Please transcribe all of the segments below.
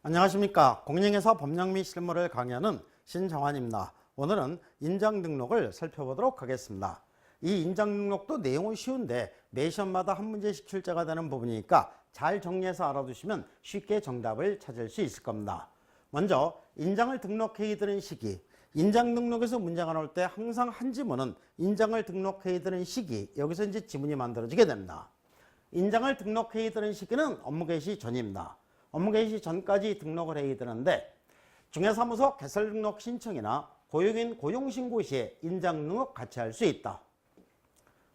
안녕하십니까. 공인중개사 법령 및 실무를 강의하는 신정환입니다. 오늘은 인장 등록을 살펴보도록 하겠습니다. 이 인장 등록도 내용은 쉬운데 매 시험마다 한 문제씩 출제가 되는 부분이니까 잘 정리해서 알아두시면 쉽게 정답을 찾을 수 있을 겁니다. 먼저 인장을 등록해야 되는 시기, 인장 등록에서 문제가 나올 때 항상 한 지문은 인장을 등록해야 되는 시기, 여기서 이제 지문이 만들어지게 됩니다. 인장을 등록해야 되는 시기는 업무 개시 전입니다. 업무 개시 전까지 등록을 해야 되는데 중개사무소 개설 등록 신청이나 고용인 고용신고 시에 인장 등록 같이 할 수 있다.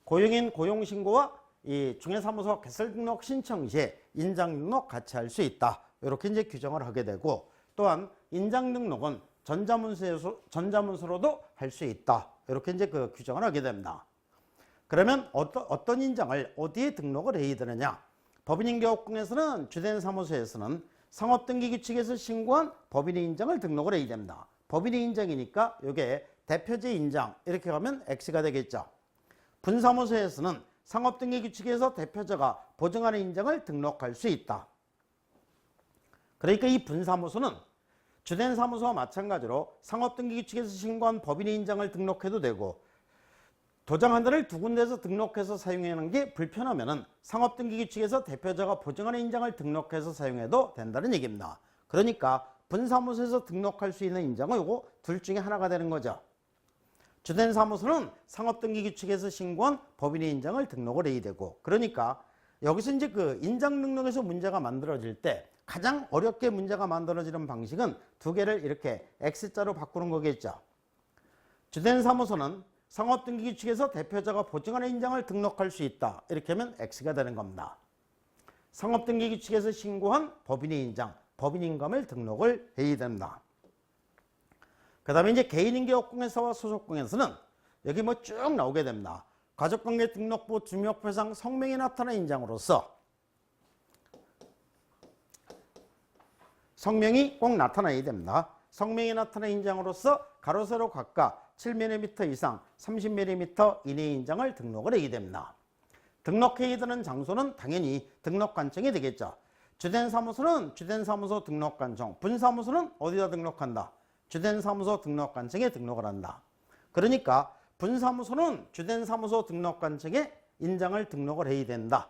고용인 고용신고와 이 중개사무소 개설 등록 신청 시에 인장 등록 같이 할 수 있다. 이렇게 이제 규정을 하게 되고, 또한 인장 등록은 전자문서로도 할 수 있다. 이렇게 이제 그 규정을 하게 됩니다. 그러면 어떤 인장을 어디에 등록을 해야 되느냐? 법인인계업공에서는 주된 사무소에서는 상업등기규칙에서 신고한 법인의 인장을 등록을 해야 됩니다. 법인의 인장이니까 이게 대표제 인장 이렇게 가면 X가 되겠죠. 분사무소에서는 상업등기규칙에서 대표자가 보증하는 인장을 등록할 수 있다. 그러니까 이 분사무소는 주된 사무소와 마찬가지로 상업등기규칙에서 신고한 법인의 인장을 등록해도 되고, 도장 하나를 두 군데에서 등록해서 사용하는 게 불편하면은 상업등기규칙에서 대표자가 보증하는 인장을 등록해서 사용해도 된다는 얘기입니다. 그러니까 분사무소에서 등록할 수 있는 인장은 요거 둘 중에 하나가 되는 거죠. 주된 사무소는 상업등기규칙에서 신고한 법인의 인장을 등록을 해야 되고, 그러니까 여기서 이제 그 인장 등록에서 문제가 만들어질 때 가장 어렵게 문제가 만들어지는 방식은 두 개를 이렇게 X자로 바꾸는 거겠죠. 주된 사무소는 상업등기규칙에서 대표자가 보증하는 인장을 등록할 수 있다. 이렇게 하면 X가 되는 겁니다. 상업등기규칙에서 신고한 법인의 인장, 법인인감을 등록을 해야 됩니다. 그 다음에 이제 개인인계업공회사와 소속공회사는 여기 뭐 쭉 나오게 됩니다. 가족관계 등록부 주민표상 성명이 나타난 인장으로서 성명이 꼭 나타나야 됩니다. 성명이 나타난 인장으로서 가로 세로 각각 7mm 이상 30mm 이내의 인장을 등록을 해야 됩니다. 등록해야 되는 장소는 당연히 등록관청이 되겠죠. 주된 사무소는 주된 사무소 등록관청, 분사무소는 어디다 등록한다? 주된 사무소 등록관청에 등록을 한다. 그러니까 분사무소는 주된 사무소 등록관청에 인장을 등록을 해야 된다.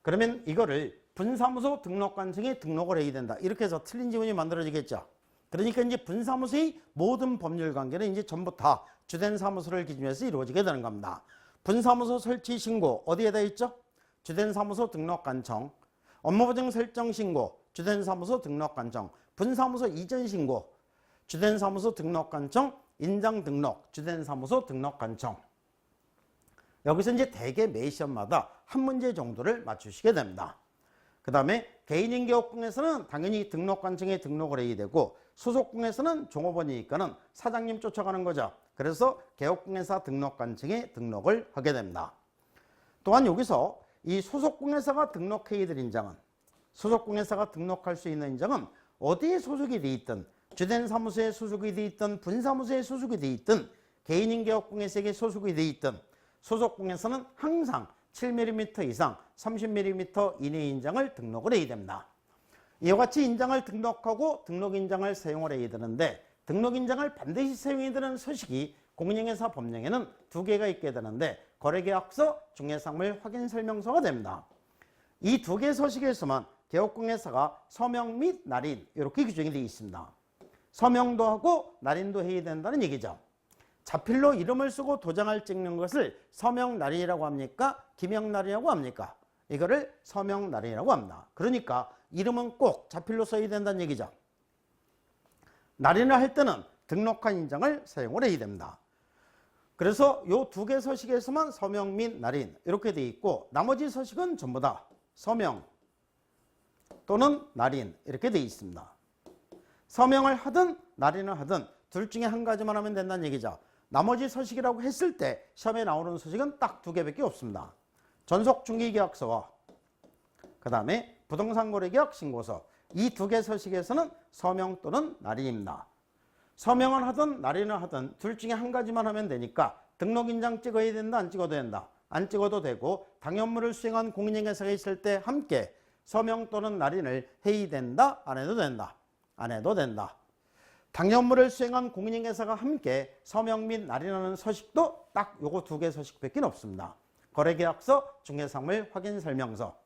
그러면 이거를 분사무소 등록관청에 등록을 해야 된다. 이렇게 해서 틀린 지문이 만들어지겠죠. 그러니까 이제 분사무소의 모든 법률 관계는 이제 전부 다 주된 사무소를 기준으로 해서 이루어지게 되는 겁니다. 분사무소 설치 신고 어디에다 있죠? 주된 사무소 등록관청. 업무보증 설정 신고 주된 사무소 등록관청. 분사무소 이전 신고 주된 사무소 등록관청. 인장 등록 주된 사무소 등록관청. 여기서 이제 대개 매 시험마다 한 문제 정도를 맞추시게 됩니다. 그 다음에 개인인계업공에서는 당연히 등록관청에 등록을 해야 되고, 소속공에서는 종업원이니까는 사장님 쫓아가는 거죠. 그래서 개업공회사 등록관청에 등록을 하게 됩니다. 또한 여기서 이 소속공회사가 등록해야 될 인장은, 소속공회사가 등록할 수 있는 인장은 어디에 소속이 돼 있든, 주된 사무소에 소속이 돼 있든, 분사무소에 소속이 돼 있든, 개인인계업공회사에 소속이 돼 있든, 소속공에서는 항상 7mm 이상 30mm 이내의 인장을 등록을 해야 됩니다. 이와 같이 인장을 등록하고 등록인장을 사용을 해야 되는데, 등록인장을 반드시 사용해야 되는 서식이 공인중개사 법령에는 두 개가 있게 되는데, 거래계약서, 중개사물 확인설명서가 됩니다. 이 두 개 서식에서만 개업공회사가 서명 및 날인 이렇게 규정이 되어 있습니다. 서명도 하고 날인도 해야 된다는 얘기죠. 자필로 이름을 쓰고 도장을 찍는 것을 서명날인이라고 합니까? 기명날인이라고 합니까? 이거를 서명날인이라고 합니다. 그러니까 이름은 꼭 자필로 써야 된다는 얘기죠. 날인을 할 때는 등록한 인장을 사용을 해야 됩니다. 그래서 이 두 개 서식에서만 서명 및 날인 이렇게 되어 있고, 나머지 서식은 전부 다 서명 또는 날인 이렇게 되어 있습니다. 서명을 하든 날인을 하든 둘 중에 한 가지만 하면 된다는 얘기죠. 나머지 서식이라고 했을 때 시험에 나오는 서식은 딱 두 개밖에 없습니다. 전속중개계약서와 그 다음에 부동산거래계약 신고서, 이 두 개 서식에서는 서명 또는 날인입니다. 서명을 하든 날인을 하든 둘 중에 한 가지만 하면 되니까 등록인장 찍어야 된다, 안 찍어도 된다? 안 찍어도 되고, 당연물을 수행한 공인중개사가 있을 때 함께 서명 또는 날인을 해야 된다? 안 해도 된다? 안 해도 된다. 당연물을 수행한 공인인계사가 함께 서명 및 날인하는 서식도 딱 요거 2개 서식밖에 없습니다. 거래계약서, 중개사물 확인설명서.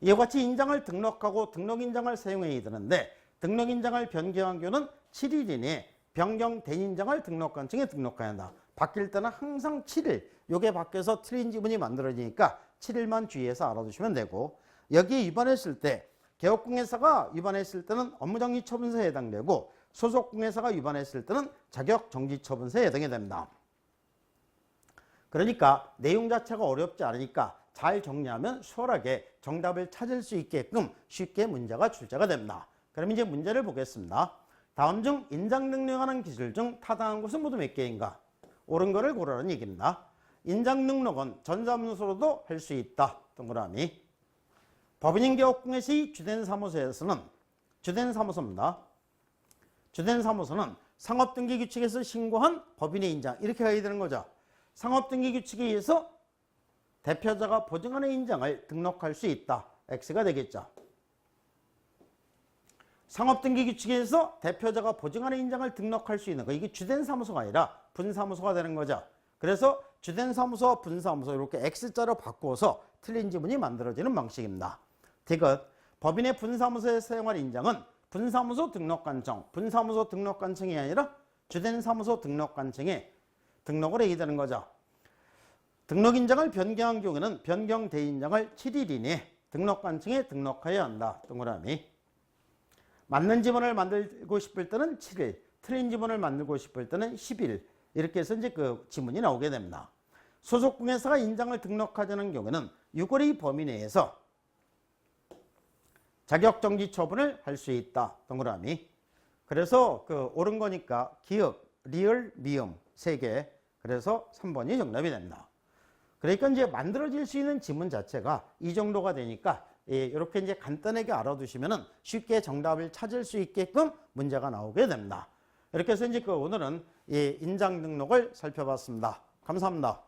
이와 같이 인장을 등록하고 등록인장을 사용해야 되는데 등록인장을 변경한 경우는 7일 이내에 변경된 인장을 등록관청에 등록해야 한다. 바뀔 때는 항상 7일, 요게 바뀌어서 틀린 지문이 만들어지니까 7일만 주의해서 알아두시면 되고, 여기에 위반했을 때 개업공예사가 위반했을 때는 업무정지처분서에 해당되고 소속공예사가 위반했을 때는 자격정지처분서에 해당이 됩니다. 그러니까 내용 자체가 어렵지 않으니까 잘 정리하면 수월하게 정답을 찾을 수 있게끔 쉽게 문제가 출제가 됩니다. 그럼 이제 문제를 보겠습니다. 다음 중 인장 능력하는 기술 중 타당한 것은 모두 몇 개인가? 옳은 거를 고르라는 얘기입니다. 인장 능력은 전사문서로도 할 수 있다. 동그라미. 법인인 개업공예시 주된 사무소에서는 주된 사무소입니다. 주된 사무소는 상업등기 규칙에서 신고한 법인의 인장 이렇게 가야 되는 거죠. 상업등기 규칙에 의해서 대표자가 보증하는 인장을 등록할 수 있다. X가 되겠죠. 상업등기 규칙에서 대표자가 보증하는 인장을 등록할 수 있는 거 이게 주된 사무소가 아니라 분사무소가 되는 거죠. 그래서 주된 사무소와 분사무소 이렇게 X자로 바꾸어서 틀린 지문이 만들어지는 방식입니다. 디귿 법인의 분사무소에 사용할 인장은 분사무소 등록관청, 분사무소 등록관청이 아니라 주된 사무소 등록관청에 등록을 해야 되는 거죠. 등록인장을 변경한 경우에는 변경된 인장을 7일 이내에 등록관청에 등록해야 한다. 동그라미. 맞는 지문을 만들고 싶을 때는 7일, 틀린 지문을 만들고 싶을 때는 10일 이렇게 해서 이제 그 지문이 나오게 됩니다. 소속공예사가 인장을 등록하자는 경우에는 6월의 범위 내에서 자격정지 처분을 할 수 있다. 동그라미. 그래서 그 옳은 거니까 기역, 리을, 미음 3개. 그래서 3번이 정답이 됩니다. 그러니까 이제 만들어질 수 있는 지문 자체가 이 정도가 되니까 이렇게 이제 간단하게 알아두시면은 쉽게 정답을 찾을 수 있게끔 문제가 나오게 됩니다. 이렇게 해서 이제 오늘은 이 인장 등록을 살펴봤습니다. 감사합니다.